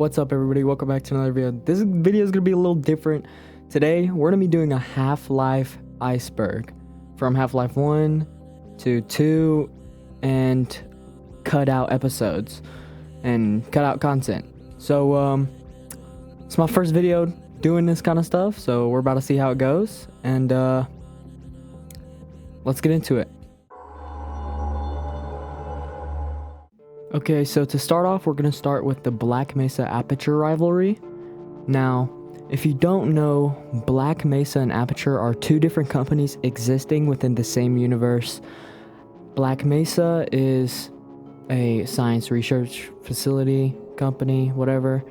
What's up, everybody? Welcome back to another video. This video is going to be a little different. Today, we're going to be doing a Half-Life iceberg from Half-Life 1 to 2 and cut out episodes and cut out content. So, it's my first video doing this kind of stuff, so we're about to see how it goes, and let's get into it. Okay, so to start off, we're going to start with the Black Mesa Aperture rivalry. Now, if you don't know, Black Mesa and Aperture are two different companies existing within the same universe. Black Mesa is a science research facility, company, whatever.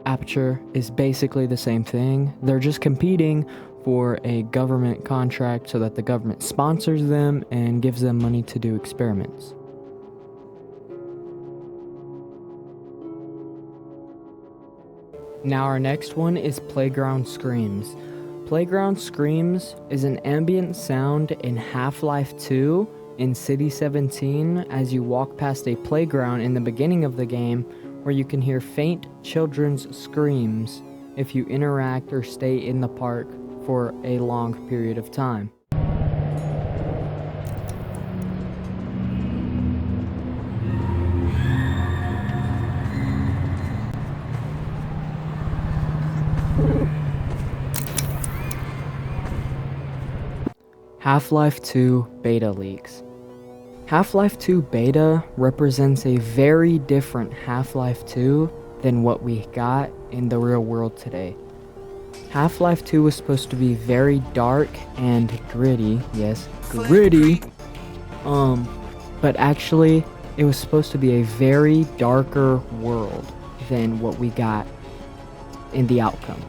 Aperture is basically the same thing. They're just competing for a government contract so that the government sponsors them and gives them money to do experiments. Now our next one is Playground Screams. Playground Screams is an ambient sound in Half-Life 2 in City 17 as you walk past a playground in the beginning of the game where you can hear faint children's screams if you interact or stay in the park for a long period of time. Half-Life 2 beta leaks. Half-Life 2 beta represents a very different Half-Life 2 than what we got in the real world today. Half-Life 2 was supposed to be very dark and gritty, yes, gritty, but actually it was supposed to be a very darker world than what we got in the outcome.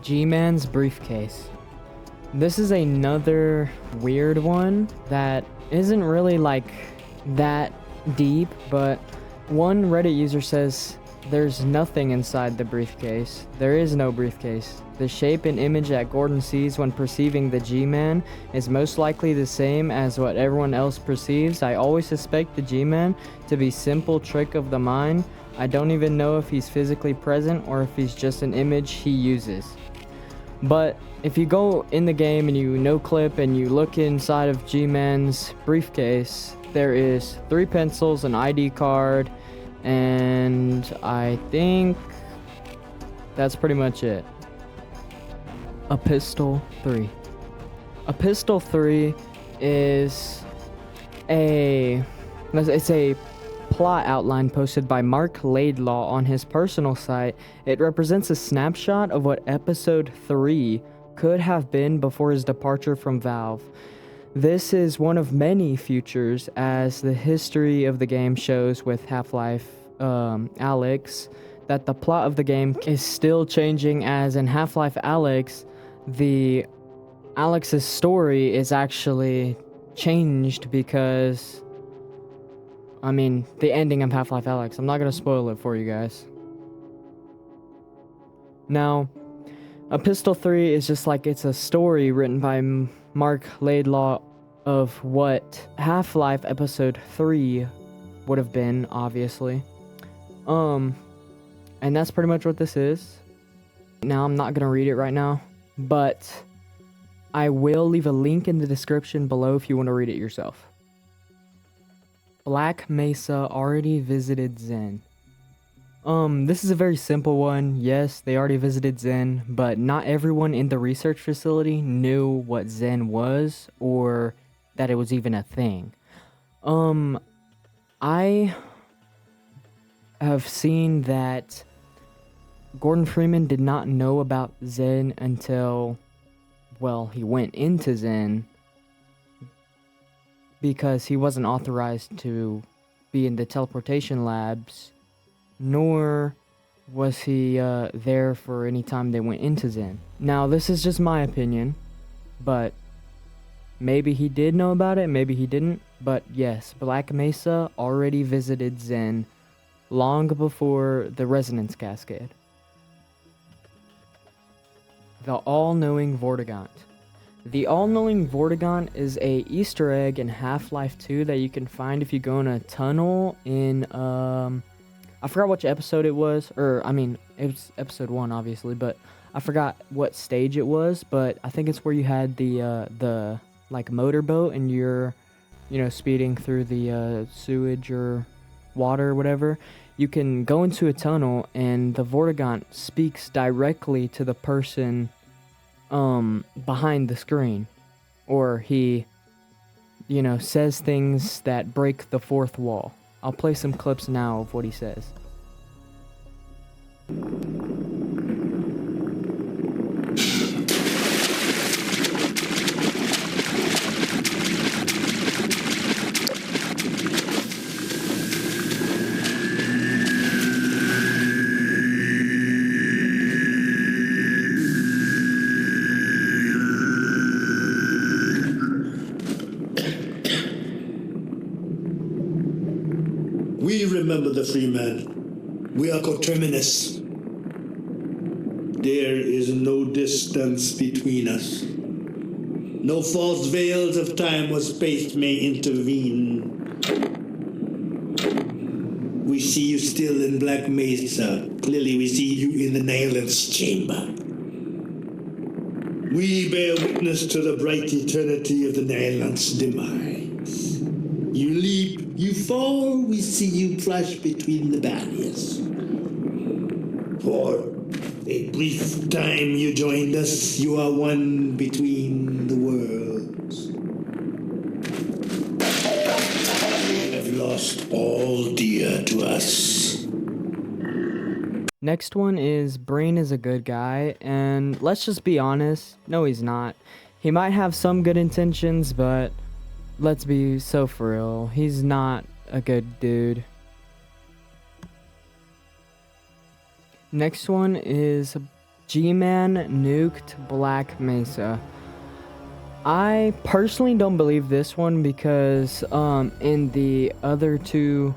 G-Man's briefcase. This is another weird one that isn't really like that deep, but one Reddit user says there's nothing inside the briefcase. There is no briefcase. The shape and image that Gordon sees when perceiving the G-Man is most likely the same as what everyone else perceives. I always suspect the G-Man to be simple trick of the mind. I don't even know if he's physically present or if he's just an image he uses. But if you go in the game and you no-clip and you look inside of G-Man's briefcase, there is 3 pencils, an ID card, and I think that's pretty much it. A Pistol 3. A Pistol 3 is it's a plot outline posted by Mark Laidlaw on his personal site. It represents a snapshot of what Episode 3 could have been before his departure from Valve. This is one of many futures, as the history of the game shows with Half-Life Alyx, that the plot of the game is still changing, as in Half-Life Alyx, Alyx's story is actually changed because, I mean, the ending of Half-Life Alyx. I'm not going to spoil it for you guys. Now, A Pistol 3 is just like it's a story written by Mark Laidlaw of what Half-Life Episode 3 would have been, obviously. And that's pretty much what this is. Now, I'm not going to read it right now, but I will leave a link in the description below if you want to read it yourself. Black Mesa already visited Zen. This is a very simple one. Yes, they already visited Zen, but not everyone in the research facility knew what Zen was or that it was even a thing. I have seen that Gordon Freeman did not know about Zen until, well, he went into Zen because he wasn't authorized to be in the teleportation labs, nor was he there for any time they went into Zen. Now, this is just my opinion, but maybe he did know about it, maybe he didn't. But yes, Black Mesa already visited Zen long before the Resonance Cascade. The All-Knowing Vortigaunt. The All-Knowing Vortigaunt is a Easter egg in Half-Life 2 that you can find if you go in a tunnel in, I forgot which episode it was, or, I mean, it was episode 1, obviously, but I forgot what stage it was, but I think it's where you had the like, motorboat, and you're, you know, speeding through the, sewage or water or whatever. You can go into a tunnel, and the Vortigaunt speaks directly to the person behind the screen, or he, you know, says things that break the fourth wall. I'll play some clips now of what he says. We remember the free man. We are coterminous. There is no distance between us. No false veils of time or space may intervene. We see you still in Black Mesa. Clearly we see you in the Nihilist's chamber. We bear witness to the bright eternity of the Nihilist's demise. You leap, you fall, we see you flash between the barriers. For a brief time you joined us, you are one between the worlds. You have lost all dear to us. Next one is Brain is a good guy, and let's just be honest, no he's not. He might have some good intentions, but let's be so for real, he's not a good dude. Next one is G-Man nuked Black Mesa. I personally don't believe this one because in the other two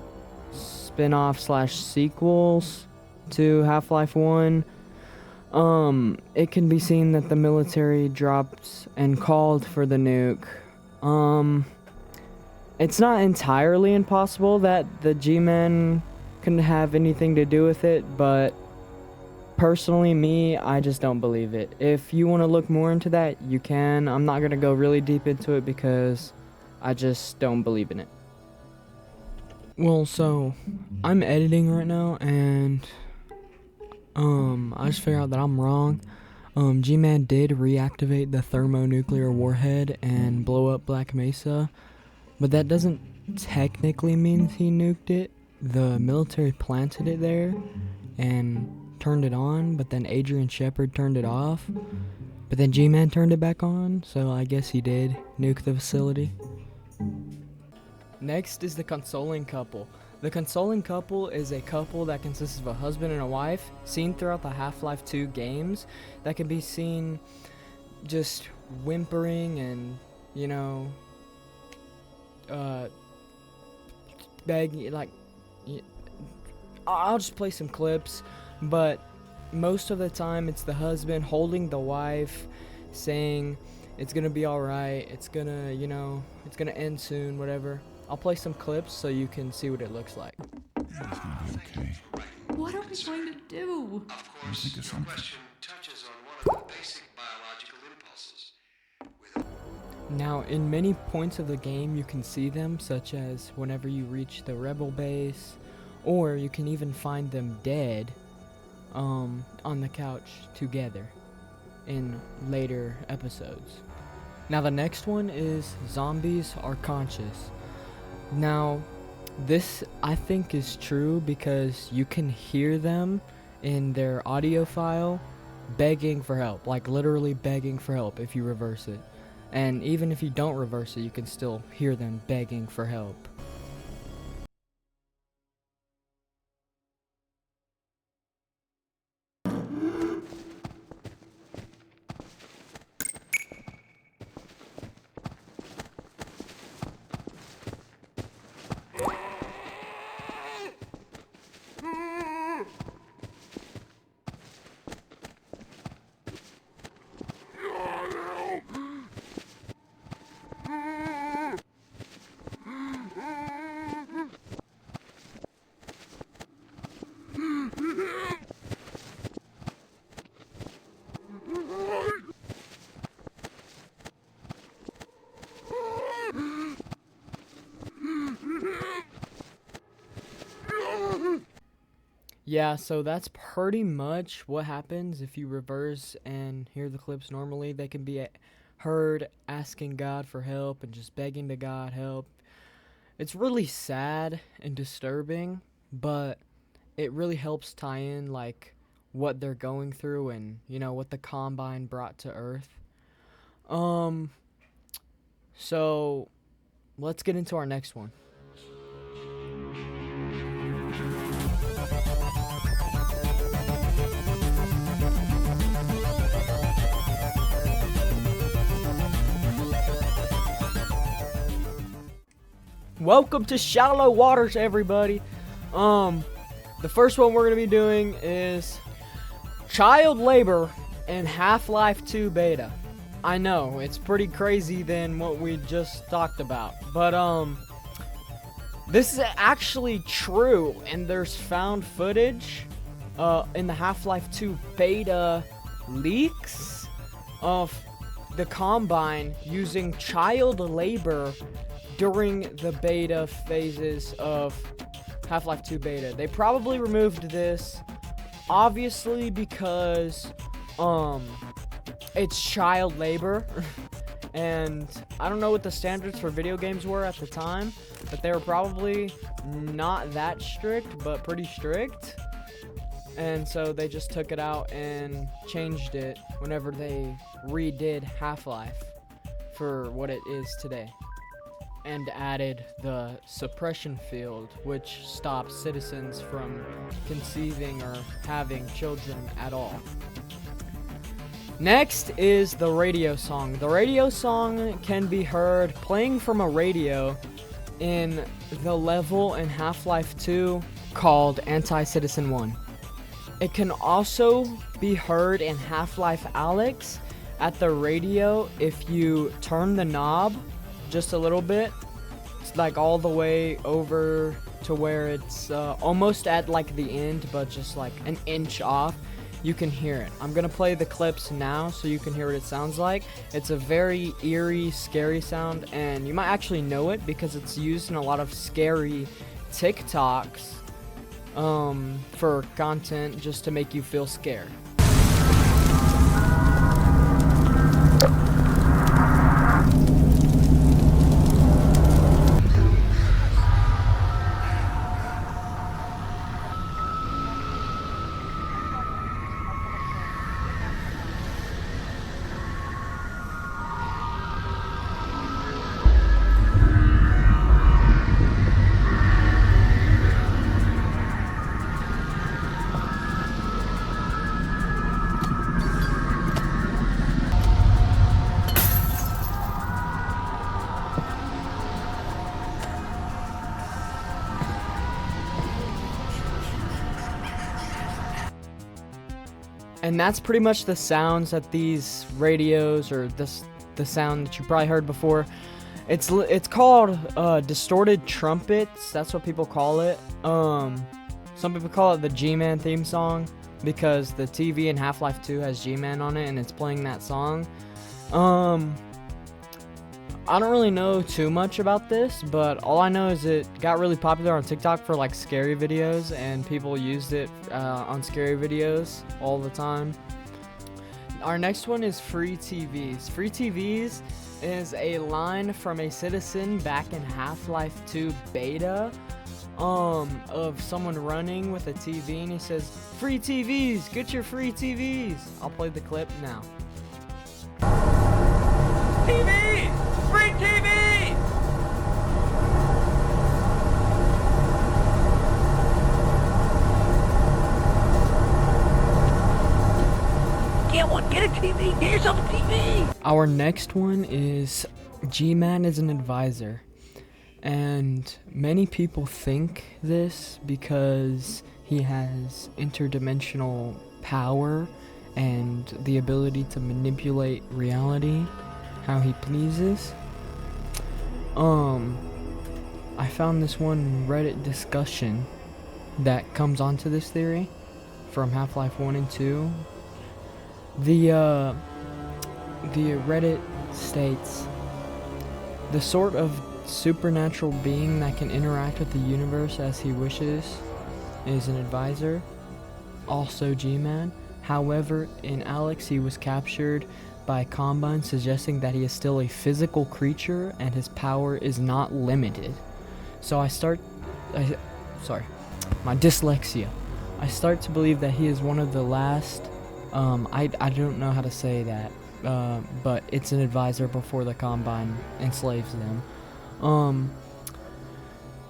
spin-off slash sequels to Half-Life 1, it can be seen that the military dropped and called for the nuke. It's not entirely impossible that the G-Men couldn't have anything to do with it, but personally, me, I just don't believe it. If you want to look more into that, you can. I'm not going to go really deep into it because I just don't believe in it. Well, so, I'm editing right now, and I just figured out that I'm wrong. G-Man did reactivate the thermonuclear warhead and blow up Black Mesa, but that doesn't technically mean he nuked it. The military planted it there and turned it on, but then Adrian Shepard turned it off, but then G-Man turned it back on, so I guess he did nuke the facility. Next is the Consoling Couple. The Consoling Couple is a couple that consists of a husband and a wife, seen throughout the Half-Life 2 games, that can be seen just whimpering and, you know, begging, like, I'll just play some clips, but most of the time it's the husband holding the wife, saying it's gonna be alright, it's gonna, you know, it's gonna end soon, whatever. I'll play some clips so you can see what it looks like. It's gonna be okay. What are we going to do? Of course, think of your something. question touches on one of the basic biological impulses. Now, in many points of the game you can see them, such as whenever you reach the rebel base, or you can even find them dead on the couch together in later episodes. Now the next one is Zombies Are Conscious. Now, this I think is true because you can hear them in their audio file begging for help, like literally begging for help if you reverse it. And even if you don't reverse it, you can still hear them begging for help. Yeah, so that's pretty much what happens if you reverse and hear the clips normally. They can be heard asking God for help and just begging to God help. It's really sad and disturbing, but it really helps tie in like what they're going through and, you know, what the Combine brought to Earth. So let's get into our next one. Welcome to Shallow Waters, everybody. The first one we're going to be doing is child labor in Half-Life 2 beta. I know, it's pretty crazy than what we just talked about, but this is actually true, and there's found footage in the Half-Life 2 beta leaks of the Combine using child labor during the beta phases of Half-Life 2 beta. They probably removed this, obviously, because it's child labor, and I don't know what the standards for video games were at the time, but they were probably not that strict, but pretty strict, and so they just took it out and changed it whenever they redid Half-Life for what it is today, and added the suppression field, which stops citizens from conceiving or having children at all. Next is the radio song. The radio song can be heard playing from a radio in the level in Half-Life 2 called Anti-Citizen 1. It can also be heard in Half-Life Alyx at the radio if you turn the knob just a little bit. It's like all the way over to where it's almost at like the end, but just like an inch off. You can hear it. I'm gonna play the clips now so you can hear what it sounds like. It's a very eerie, scary sound, and you might actually know it because it's used in a lot of scary TikToks for content just to make you feel scared. And that's pretty much the sounds that these radios, or the sound that you probably heard before. It's called distorted trumpets. That's what people call it. Some people call it the G-Man theme song because the TV in Half-Life 2 has G-Man on it, and it's playing that song. I don't really know too much about this, but all I know is it got really popular on TikTok for like scary videos, and people used it on scary videos all the time. Our next one is free TVs. Free TVs is a line from a citizen back in Half-Life 2 beta. of someone running with a TV, and he says, "Free TVs, get your free TVs." I'll play the clip now. TV! Free TV! Get one, get a TV, get yourself a TV! Our next one is G-Man is an advisor. And many people think this because he has interdimensional power and the ability to manipulate reality how he pleases. I found this one Reddit discussion that comes onto this theory from Half-Life 1 and 2. The Reddit states, the sort of supernatural being that can interact with the universe as he wishes is an advisor, also G-Man. However, in Alex he was captured by Combine, suggesting that he is still a physical creature and his power is not limited. So my dyslexia. I start to believe that he is one of the last, I don't know how to say that, but it's an advisor before the Combine enslaves them.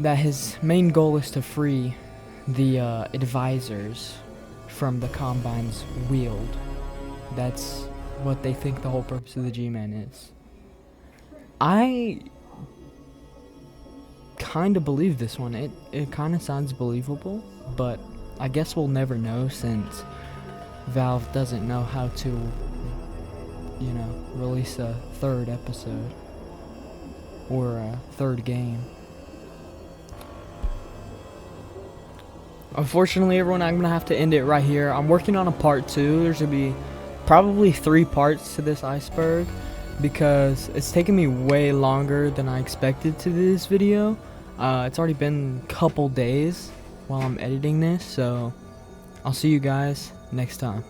That his main goal is to free the advisors from the Combine's wield. That's what they think the whole purpose of the G-Man is. I kind of believe this one. It kind of sounds believable, but I guess we'll never know since Valve doesn't know how to, release a third episode or a third game. Unfortunately, everyone, I'm gonna have to end it right here. I'm working on a part 2. There's gonna be probably 3 parts to this iceberg because it's taken me way longer than I expected to do this video. It's already been a couple days while I'm editing this, so I'll see you guys next time.